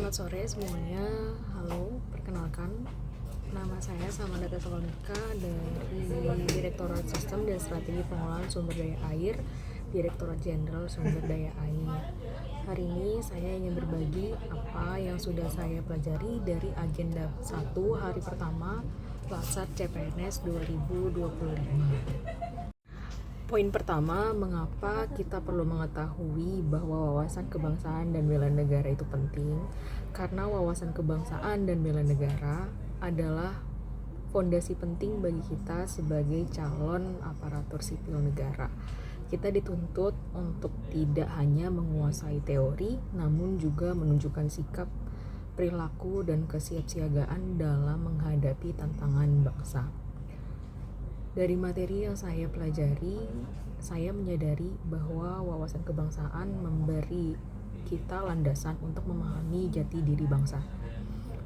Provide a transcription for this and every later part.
Selamat sore semuanya. Halo, perkenalkan nama saya Samanda Tesalonika dari Direktorat Sistem dan Strategi Pengelolaan Sumber Daya Air, Direktorat Jenderal Sumber Daya Air. Hari ini saya ingin berbagi apa yang sudah saya pelajari dari agenda 1 hari pertama Latsar CPNS 2025. Poin pertama, mengapa kita perlu mengetahui bahwa wawasan kebangsaan dan bela negara itu penting? Karena wawasan kebangsaan dan bela negara adalah fondasi penting bagi kita sebagai calon aparatur sipil negara. Kita dituntut untuk tidak hanya menguasai teori, namun juga menunjukkan sikap, perilaku, dan kesiapsiagaan dalam menghadapi tantangan bangsa. Dari materi yang saya pelajari, saya menyadari bahwa wawasan kebangsaan memberi kita landasan untuk memahami jati diri bangsa.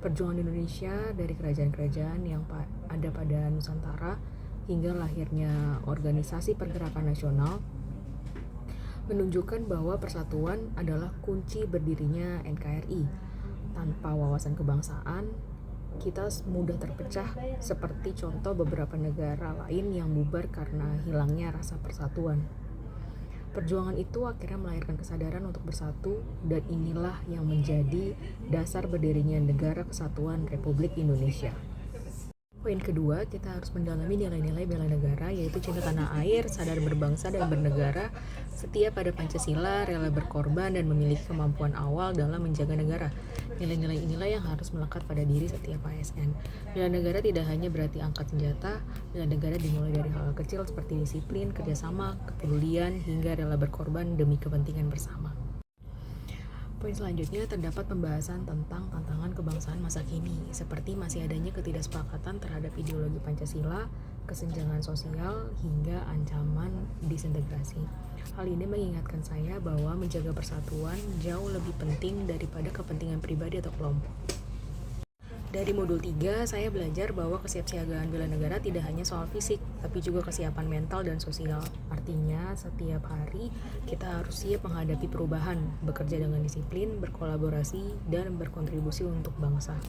Perjuangan Indonesia dari kerajaan-kerajaan yang ada pada Nusantara hingga lahirnya organisasi pergerakan nasional menunjukkan bahwa persatuan adalah kunci berdirinya NKRI. Tanpa wawasan kebangsaan, kita mudah terpecah seperti contoh beberapa negara lain yang bubar karena hilangnya rasa persatuan. Perjuangan itu akhirnya melahirkan kesadaran untuk bersatu, dan inilah yang menjadi dasar berdirinya Negara Kesatuan Republik Indonesia. Poin kedua, kita harus mendalami nilai-nilai bela negara, yaitu cinta tanah air, sadar berbangsa dan bernegara, setia pada Pancasila, rela berkorban, dan memiliki kemampuan awal dalam menjaga negara. Nilai-nilai inilah yang harus melekat pada diri setiap ASN. Bela negara tidak hanya berarti angkat senjata, bela negara dimulai dari hal kecil seperti disiplin, kerjasama, kepedulian, hingga rela berkorban demi kepentingan bersama. Poin selanjutnya terdapat pembahasan tentang tantangan kebangsaan masa kini, seperti masih adanya ketidaksepakatan terhadap ideologi Pancasila, kesenjangan sosial, hingga ancaman disintegrasi. Hal ini mengingatkan saya bahwa menjaga persatuan jauh lebih penting daripada kepentingan pribadi atau kelompok. Dari modul 3, saya belajar bahwa kesiapsiagaan bela negara tidak hanya soal fisik, tapi juga kesiapan mental dan sosial. Artinya, setiap hari kita harus siap menghadapi perubahan, bekerja dengan disiplin, berkolaborasi, dan berkontribusi untuk bangsa.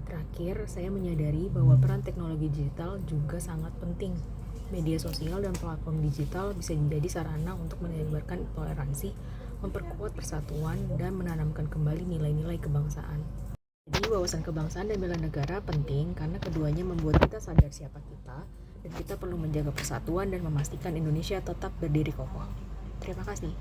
Terakhir, saya menyadari bahwa peran teknologi digital juga sangat penting. Media sosial dan platform digital bisa menjadi sarana untuk menyebarkan toleransi, memperkuat persatuan, dan menanamkan kembali nilai-nilai kebangsaan. Jadi wawasan kebangsaan dan bela negara penting karena keduanya membuat kita sadar siapa kita, dan kita perlu menjaga persatuan dan memastikan Indonesia tetap berdiri kokoh. Terima kasih.